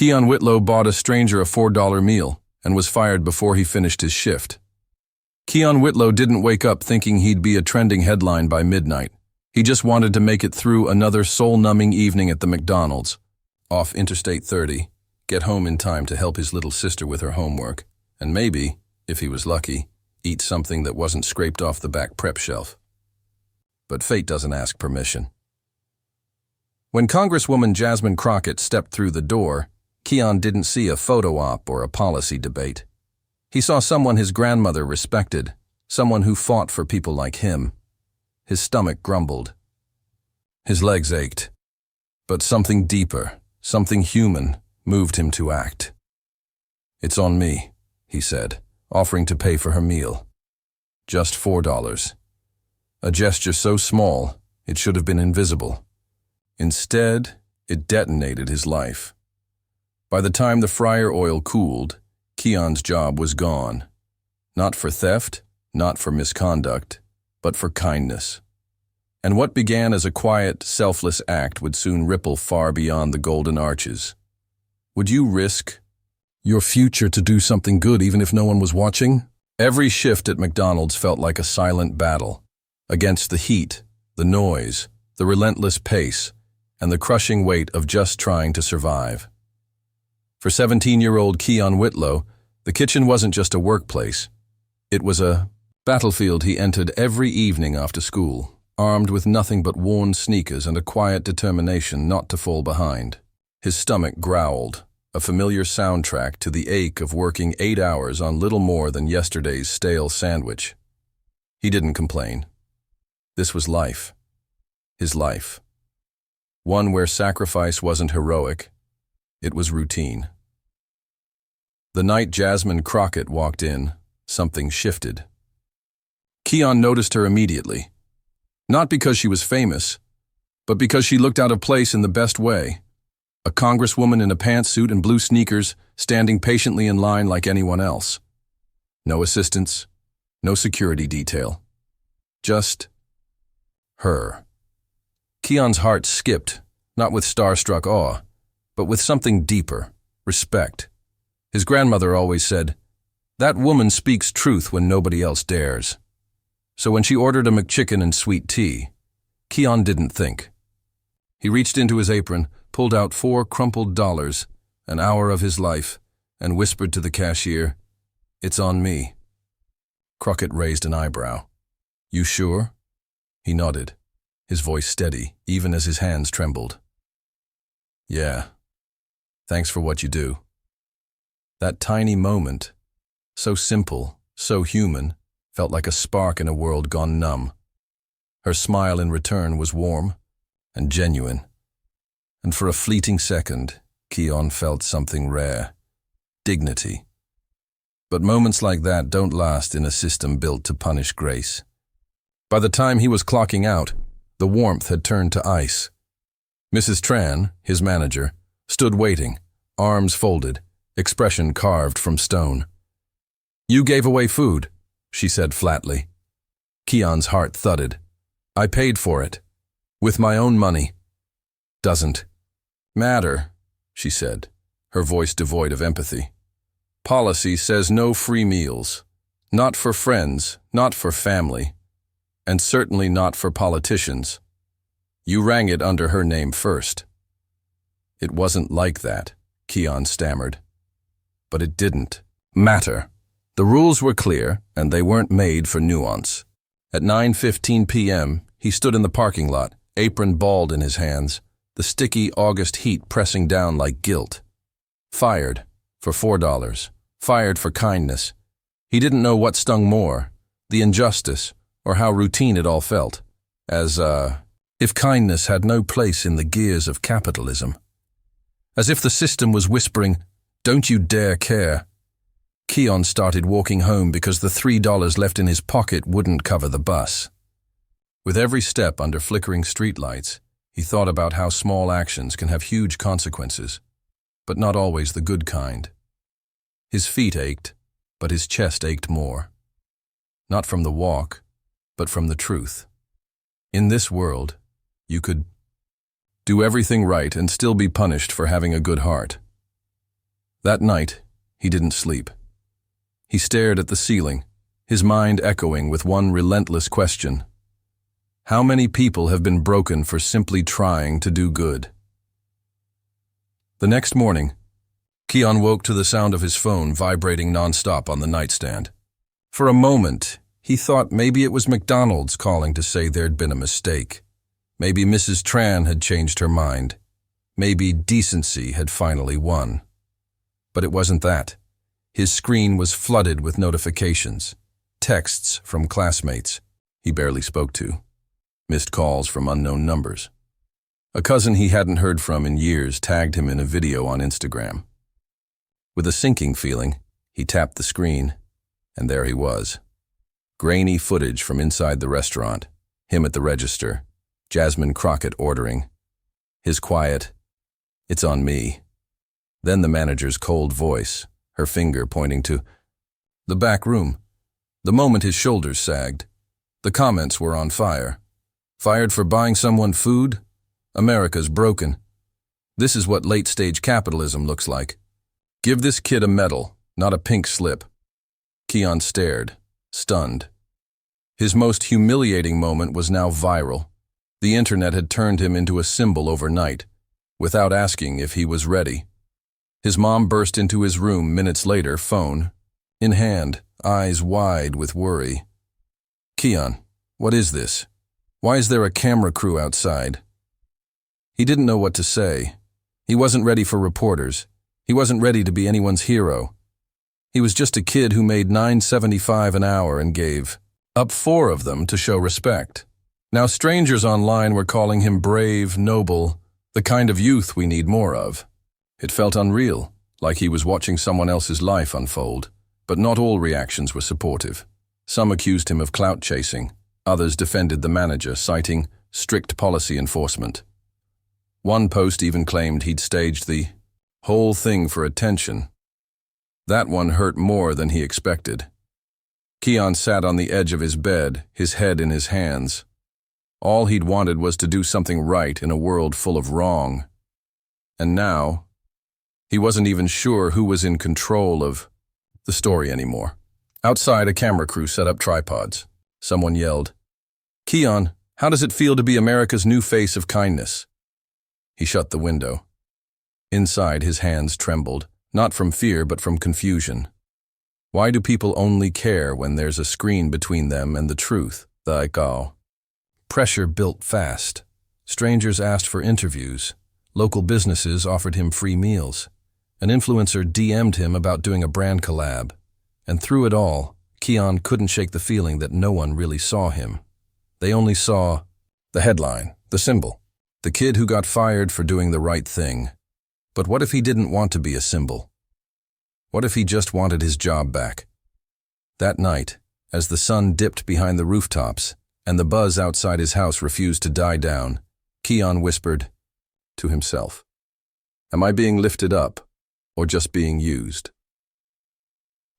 Keon Whitlow bought a stranger a $4 meal and was fired before he finished his shift. Keon Whitlow didn't wake up thinking he'd be a trending headline by midnight. He just wanted to make it through another soul-numbing evening at the McDonald's, off Interstate 30, get home in time to help his little sister with her homework, and maybe, if he was lucky, eat something that wasn't scraped off the back prep shelf. But fate doesn't ask permission. When Congresswoman Jasmine Crockett stepped through the door, Keon didn't see a photo op or a policy debate. He saw someone his grandmother respected, someone who fought for people like him. His stomach grumbled. His legs ached. But something deeper, something human, moved him to act. "It's on me," he said, offering to pay for her meal. Just $4. A gesture so small, it should have been invisible. Instead, it detonated his life. By the time the fryer oil cooled, Keon's job was gone. Not for theft, not for misconduct, but for kindness. And what began as a quiet, selfless act would soon ripple far beyond the golden arches. Would you risk your future to do something good even if no one was watching? Every shift at McDonald's felt like a silent battle, against the heat, the noise, the relentless pace, and the crushing weight of just trying to survive. For 17-year-old Keon Whitlow, the kitchen wasn't just a workplace. It was a battlefield he entered every evening after school, armed with nothing but worn sneakers and a quiet determination not to fall behind. His stomach growled, a familiar soundtrack to the ache of working 8 hours on little more than yesterday's stale sandwich. He didn't complain. This was life. His life. One where sacrifice wasn't heroic, it was routine. The night Jasmine Crockett walked in, something shifted. Keon noticed her immediately. Not because she was famous, but because she looked out of place in the best way. A congresswoman in a pantsuit and blue sneakers, standing patiently in line like anyone else. No assistants, no security detail. Just her. Keon's heart skipped, not with starstruck awe, but with something deeper, respect. His grandmother always said, "That woman speaks truth when nobody else dares." So when she ordered a McChicken and sweet tea, Keon didn't think. He reached into his apron, pulled out 4 crumpled dollars, an hour of his life, and whispered to the cashier, "It's on me." Crockett raised an eyebrow. "You sure?" He nodded, his voice steady, even as his hands trembled. "Yeah. Thanks for what you do." That tiny moment, so simple, so human, felt like a spark in a world gone numb. Her smile in return was warm and genuine. And for a fleeting second, Keon felt something rare. Dignity. But moments like that don't last in a system built to punish grace. By the time he was clocking out, the warmth had turned to ice. Mrs. Tran, his manager, stood waiting, arms folded, expression carved from stone. "You gave away food," she said flatly. Keon's heart thudded. "I paid for it. With my own money." "Doesn't matter," she said, her voice devoid of empathy. "Policy says no free meals. Not for friends, not for family, and certainly not for politicians. You rang it under her name first." "It wasn't like that," Keon stammered. But it didn't matter. The rules were clear, and they weren't made for nuance. At 9:15 p.m., he stood in the parking lot, apron balled in his hands, the sticky August heat pressing down like guilt. Fired for $4. Fired for kindness. He didn't know what stung more, the injustice, or how routine it all felt. As if kindness had no place in the gears of capitalism. As if the system was whispering, "Don't you dare care." Keon started walking home because the $3 left in his pocket wouldn't cover the bus. With every step under flickering streetlights, he thought about how small actions can have huge consequences, but not always the good kind. His feet ached, but his chest ached more. Not from the walk, but from the truth. In this world, you could do everything right and still be punished for having a good heart. That night, he didn't sleep. He stared at the ceiling, his mind echoing with one relentless question. How many people have been broken for simply trying to do good? The next morning, Keon woke to the sound of his phone vibrating nonstop on the nightstand. For a moment, he thought maybe it was McDonald's calling to say there'd been a mistake. Maybe Mrs. Tran had changed her mind. Maybe decency had finally won. But it wasn't that. His screen was flooded with notifications, texts from classmates he barely spoke to, missed calls from unknown numbers. A cousin he hadn't heard from in years tagged him in a video on Instagram. With a sinking feeling, he tapped the screen, and there he was. Grainy footage from inside the restaurant, him at the register, Jasmine Crockett ordering. His quiet, "It's on me." Then the manager's cold voice, her finger pointing to the back room. The moment his shoulders sagged, the comments were on fire. Fired for buying someone food? America's broken. This is what late-stage capitalism looks like. Give this kid a medal, not a pink slip. Keon stared, stunned. His most humiliating moment was now viral. The internet had turned him into a symbol overnight, without asking if he was ready. His mom burst into his room minutes later, phone in hand, eyes wide with worry. "Keon, what is this? Why is there a camera crew outside?" He didn't know what to say. He wasn't ready for reporters. He wasn't ready to be anyone's hero. He was just a kid who made $9.75 an hour and gave up 4 of them to show respect. Now strangers online were calling him brave, noble, the kind of youth we need more of. It felt unreal, like he was watching someone else's life unfold, but not all reactions were supportive. Some accused him of clout chasing, others defended the manager, citing strict policy enforcement. One post even claimed he'd staged the whole thing for attention. That one hurt more than he expected. Keon sat on the edge of his bed, his head in his hands. All he'd wanted was to do something right in a world full of wrong. And now, he wasn't even sure who was in control of the story anymore. Outside, a camera crew set up tripods. Someone yelled, "Keon, how does it feel to be America's new face of kindness?" He shut the window. Inside, his hands trembled, not from fear but from confusion. Why do people only care when there's a screen between them and the truth? The ego. Pressure built fast. Strangers asked for interviews. Local businesses offered him free meals. An influencer DM'd him about doing a brand collab. And through it all, Keon couldn't shake the feeling that no one really saw him. They only saw the headline, the symbol, the kid who got fired for doing the right thing. But what if he didn't want to be a symbol? What if he just wanted his job back? That night, as the sun dipped behind the rooftops and the buzz outside his house refused to die down, Keon whispered to himself, "Am I being lifted up or just being used?"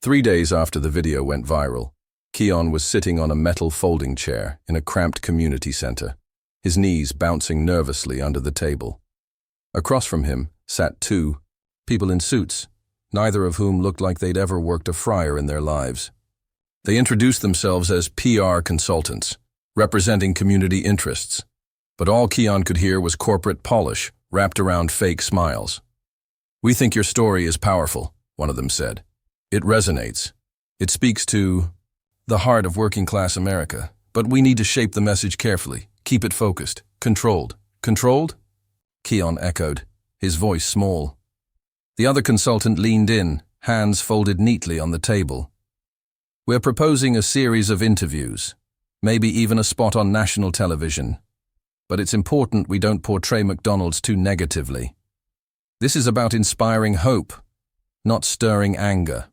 3 days after the video went viral, Keon was sitting on a metal folding chair in a cramped community center, his knees bouncing nervously under the table. Across from him sat 2 people in suits, neither of whom looked like they'd ever worked a fryer in their lives. They introduced themselves as PR consultants, representing community interests, but all Keon could hear was corporate polish wrapped around fake smiles. "We think your story is powerful," one of them said. "It resonates. It speaks to the heart of working-class America, but we need to shape the message carefully, keep it focused, controlled." "Controlled?" Keon echoed, his voice small. The other consultant leaned in, hands folded neatly on the table. "We're proposing a series of interviews, maybe even a spot on national television. But it's important we don't portray McDonald's too negatively. This is about inspiring hope, not stirring anger."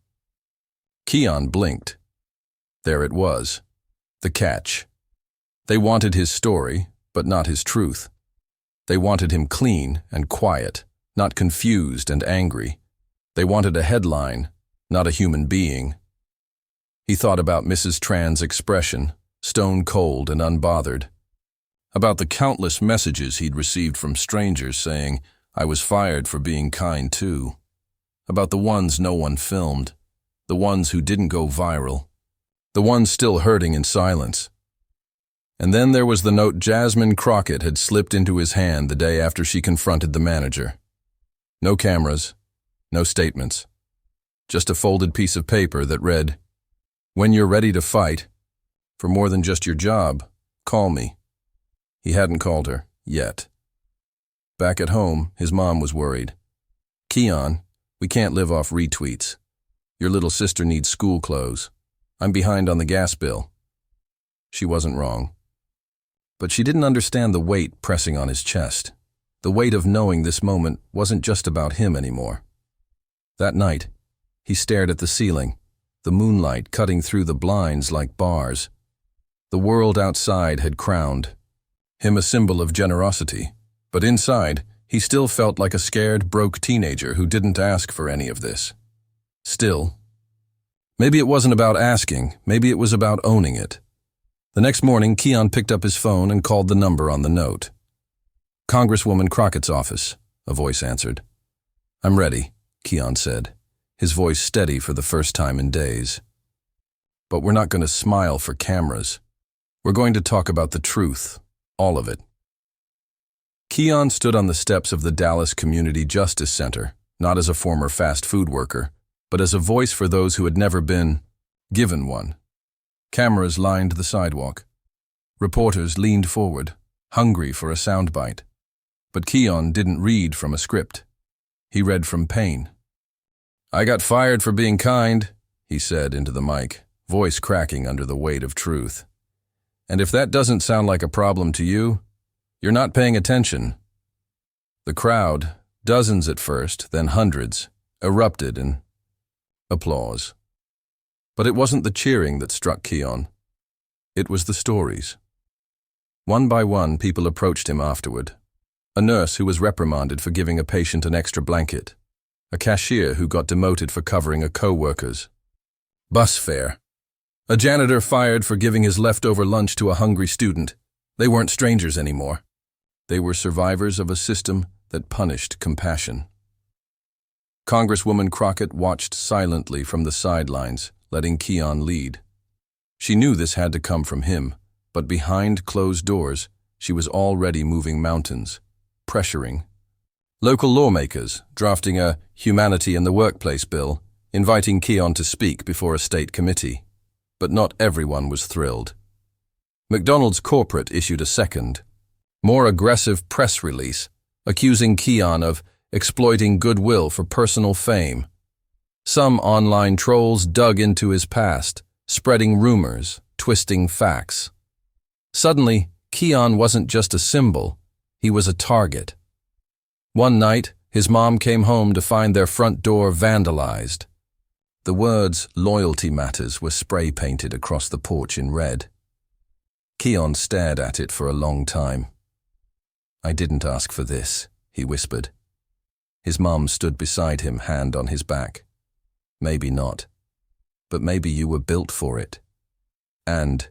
Keon blinked. There it was, the catch. They wanted his story, but not his truth. They wanted him clean and quiet, not confused and angry. They wanted a headline, not a human being. He thought about Mrs. Tran's expression, stone cold and unbothered. About the countless messages he'd received from strangers saying, "I was fired for being kind too." about the ones no one filmed, the ones who didn't go viral, the ones still hurting in silence. And then there was the note Jasmine Crockett had slipped into his hand the day after she confronted the manager. No cameras, no statements, just a folded piece of paper that read, "When you're ready to fight, for more than just your job, call me." He hadn't called her, yet. Back at home, his mom was worried. "Keon, we can't live off retweets. Your little sister needs school clothes. I'm behind on the gas bill." She wasn't wrong. But she didn't understand the weight pressing on his chest. The weight of knowing this moment wasn't just about him anymore. That night, he stared at the ceiling, the moonlight cutting through the blinds like bars. The world outside had crowned him a symbol of generosity, but inside, he still felt like a scared, broke teenager who didn't ask for any of this. Still, maybe it wasn't about asking, maybe it was about owning it. The next morning, Keon picked up his phone and called the number on the note. "Congresswoman Crockett's office," a voice answered. "I'm ready," Keon said, his voice steady for the first time in days. "But we're not going to smile for cameras. We're going to talk about the truth, all of it." Keon stood on the steps of the Dallas Community Justice Center, not as a former fast food worker, but as a voice for those who had never been given one. Cameras lined the sidewalk. Reporters leaned forward, hungry for a soundbite. But Keon didn't read from a script. He read from pain. "I got fired for being kind," he said into the mic, voice cracking under the weight of truth. "And if that doesn't sound like a problem to you, you're not paying attention." The crowd, dozens at first, then hundreds, erupted in applause. But it wasn't the cheering that struck Keon. It was the stories. One by one, people approached him afterward. A nurse who was reprimanded for giving a patient an extra blanket. A cashier who got demoted for covering a co-worker's bus fare. A janitor fired for giving his leftover lunch to a hungry student. They weren't strangers anymore. They were survivors of a system that punished compassion. Congresswoman Crockett watched silently from the sidelines, letting Keon lead. She knew this had to come from him, but behind closed doors, she was already moving mountains, pressuring. Local lawmakers, drafting a Humanity in the Workplace bill, inviting Keon to speak before a state committee. But not everyone was thrilled. McDonald's corporate issued a second, more aggressive press release, accusing Keon of exploiting goodwill for personal fame. Some online trolls dug into his past, spreading rumors, twisting facts. Suddenly, Keon wasn't just a symbol, he was a target. One night, his mom came home to find their front door vandalized. The words "loyalty matters" were spray-painted across the porch in red. Keon stared at it for a long time. "I didn't ask for this," he whispered. His mom stood beside him, hand on his back. "Maybe not. But maybe you were built for it." And,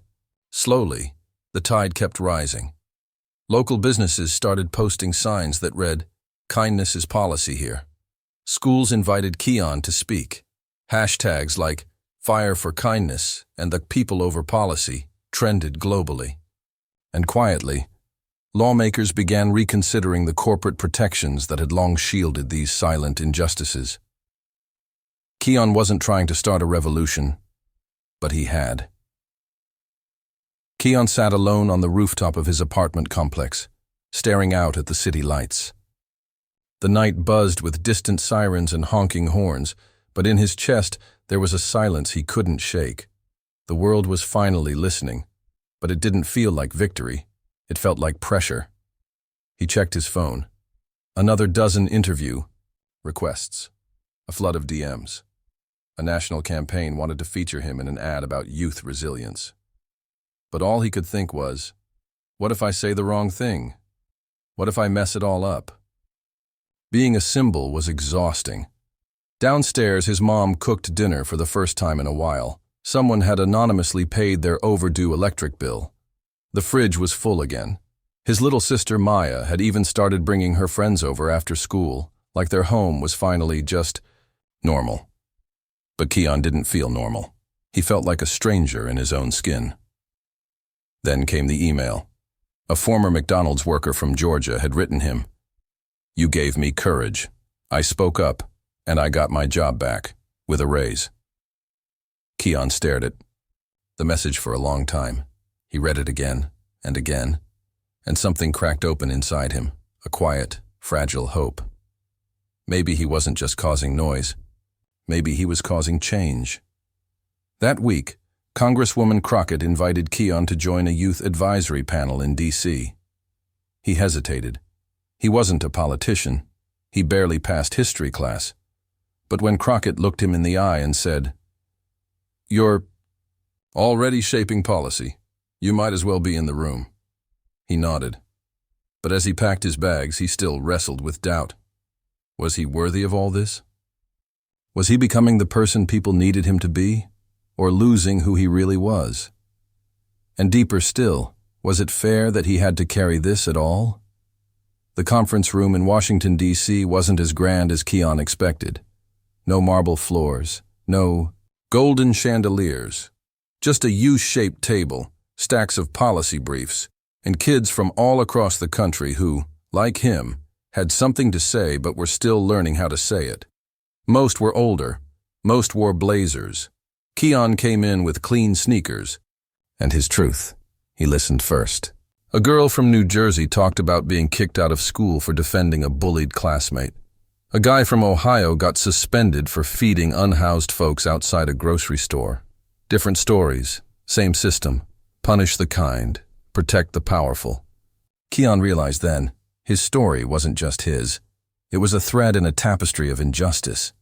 slowly, the tide kept rising. Local businesses started posting signs that read, "Kindness is policy here." Schools invited Keon to speak. Hashtags like "Fire for Kindness" and "The People Over Policy" trended globally. And quietly, lawmakers began reconsidering the corporate protections that had long shielded these silent injustices. Keon wasn't trying to start a revolution, but he had. Keon sat alone on the rooftop of his apartment complex, staring out at the city lights. The night buzzed with distant sirens and honking horns, but in his chest there was a silence he couldn't shake. The world was finally listening, but it didn't feel like victory. It felt like pressure. He checked his phone. Another dozen interview requests. A flood of DMs. A national campaign wanted to feature him in an ad about youth resilience. But all he could think was, what if I say the wrong thing? What if I mess it all up? Being a symbol was exhausting. Downstairs, his mom cooked dinner for the first time in a while. Someone had anonymously paid their overdue electric bill. The fridge was full again. His little sister Maya had even started bringing her friends over after school, like their home was finally just Normal. But Keon didn't feel normal. He felt like a stranger in his own skin. Then came the email. A former McDonald's worker from Georgia had written him, "You gave me courage. I spoke up, and I got my job back, with a raise." Keon stared at the message for a long time. He read it again, and something cracked open inside him, a quiet, fragile hope. Maybe he wasn't just causing noise. Maybe he was causing change. That week, Congresswoman Crockett invited Keon to join a youth advisory panel in D.C. He hesitated. He wasn't a politician. He barely passed history class. But when Crockett looked him in the eye and said, "You're already shaping policy. You might as well be in the room," he nodded. But as he packed his bags, he still wrestled with doubt. Was he worthy of all this? Was he becoming the person people needed him to be, or losing who he really was? And deeper still, was it fair that he had to carry this at all? The conference room in Washington, D.C. wasn't as grand as Keon expected. No marble floors, no golden chandeliers, just a U-shaped table, stacks of policy briefs, and kids from all across the country who, like him, had something to say but were still learning how to say it. Most were older. Most wore blazers. Keon came in with clean sneakers. And his truth. He listened first. A girl from New Jersey talked about being kicked out of school for defending a bullied classmate. A guy from Ohio got suspended for feeding unhoused folks outside a grocery store. Different stories, same system. Punish the kind, protect the powerful. Keon realized then, his story wasn't just his. It was a thread in a tapestry of injustice.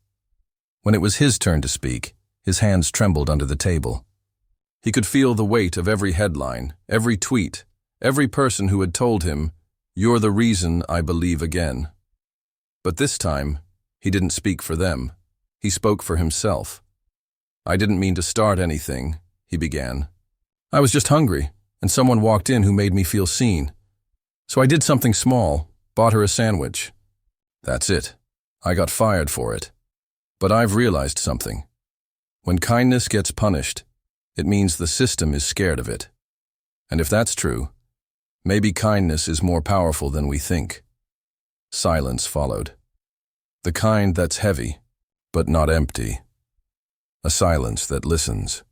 When it was his turn to speak, his hands trembled under the table. He could feel the weight of every headline, every tweet, every person who had told him, "You're the reason I believe again." But this time, he didn't speak for them. He spoke for himself. "I didn't mean to start anything," he began. "I was just hungry, and someone walked in who made me feel seen. So I did something small, bought her a sandwich. That's it. I got fired for it. But I've realized something. When kindness gets punished, it means the system is scared of it. And if that's true, maybe kindness is more powerful than we think." Silence followed. The kind that's heavy, but not empty. A silence that listens.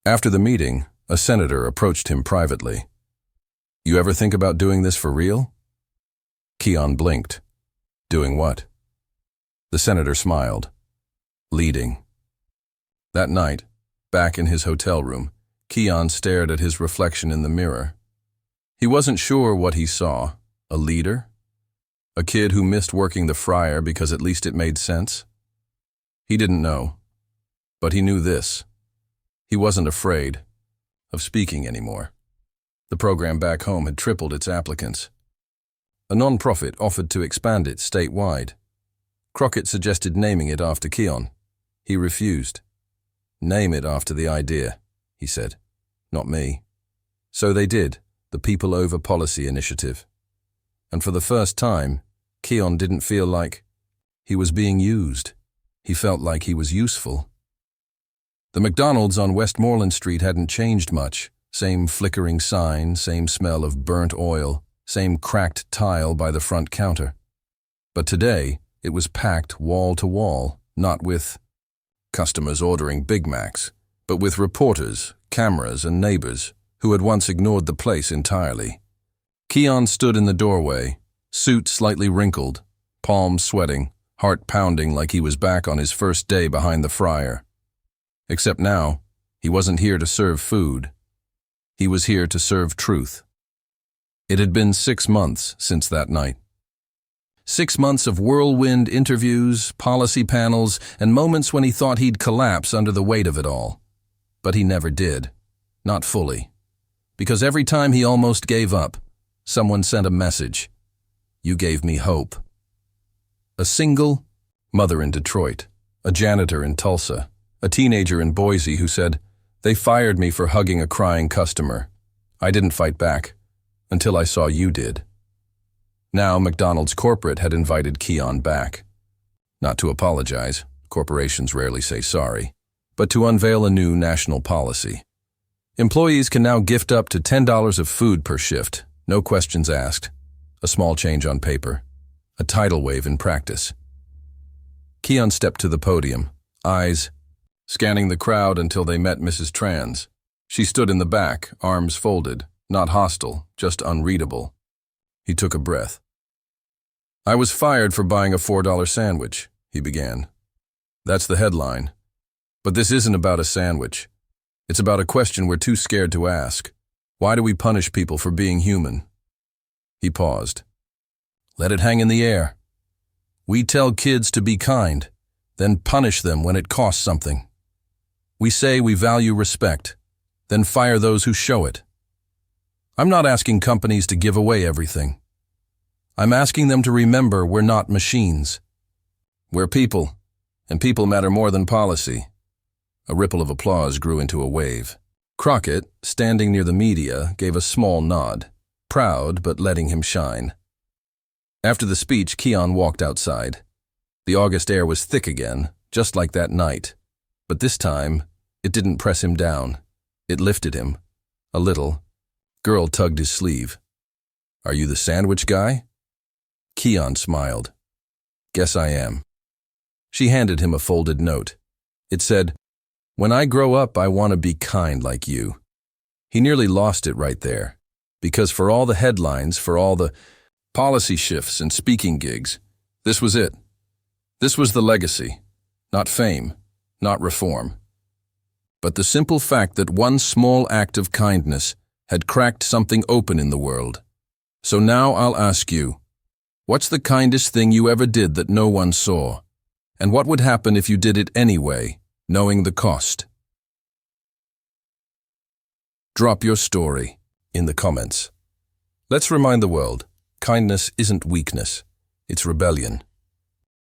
After the meeting, a senator approached him privately. "You ever think about doing this for real?" Keon blinked. Doing what? The senator smiled. Leading. That night, back in his hotel room, Keon stared at his reflection in the mirror. He wasn't sure what he saw. A leader? A kid who missed working the fryer because at least it made sense? He didn't know. But he knew this. He wasn't afraid of speaking anymore. The program back home had tripled its applicants. A non-profit offered to expand it statewide. Crockett suggested naming it after Keon. He refused. "Name it after the idea," he said. "Not me." So they did, the People Over Policy Initiative. And for the first time, Keon didn't feel like he was being used. He felt like he was useful. The McDonald's on Westmoreland Street hadn't changed much. Same flickering sign, same smell of burnt oil, same cracked tile by the front counter. But today, it was packed wall to wall, not with customers ordering Big Macs, but with reporters, cameras, and neighbors who had once ignored the place entirely. Keon stood in the doorway, suit slightly wrinkled, palms sweating, heart pounding like he was back on his first day behind the fryer. Except now, he wasn't here to serve food. He was here to serve truth. It had been 6 months since that night. 6 months of whirlwind interviews, policy panels, and moments when he thought he'd collapse under the weight of it all. But he never did. Not fully. Because every time he almost gave up, someone sent a message. "You gave me hope." A single mother in Detroit, a janitor in Tulsa, a teenager in Boise who said, "They fired me for hugging a crying customer. I didn't fight back, until I saw you did." Now McDonald's corporate had invited Keon back. Not to apologize, corporations rarely say sorry, but to unveil a new national policy. Employees can now gift up to $10 of food per shift, no questions asked. A small change on paper, a tidal wave in practice. Keon stepped to the podium, eyes scanning the crowd until they met Mrs. Trans. She stood in the back, arms folded, not hostile, just unreadable. He took a breath. "I was fired for buying a $4 sandwich," he began. "That's the headline. But this isn't about a sandwich. It's about a question we're too scared to ask. Why do we punish people for being human?" He paused. "Let it hang in the air. We tell kids to be kind, then punish them when it costs something. We say we value respect, then fire those who show it. I'm not asking companies to give away everything. I'm asking them to remember we're not machines. We're people, and people matter more than policy." A ripple of applause grew into a wave. Crockett, standing near the media, gave a small nod, proud but letting him shine. After the speech, Keon walked outside. The August air was thick again, just like that night. But this time, it didn't press him down. It lifted him. A little. Girl tugged his sleeve. "Are you the sandwich guy?" Keon smiled. "Guess I am." She handed him a folded note. It said, "When I grow up, I want to be kind like you." He nearly lost it right there. Because for all the headlines, for all the policy shifts and speaking gigs, this was it. This was the legacy. Not fame, not reform. But the simple fact that one small act of kindness had cracked something open in the world. So now I'll ask you, what's the kindest thing you ever did that no one saw? And what would happen if you did it anyway, knowing the cost? Drop your story in the comments. Let's remind the world, kindness isn't weakness, it's rebellion.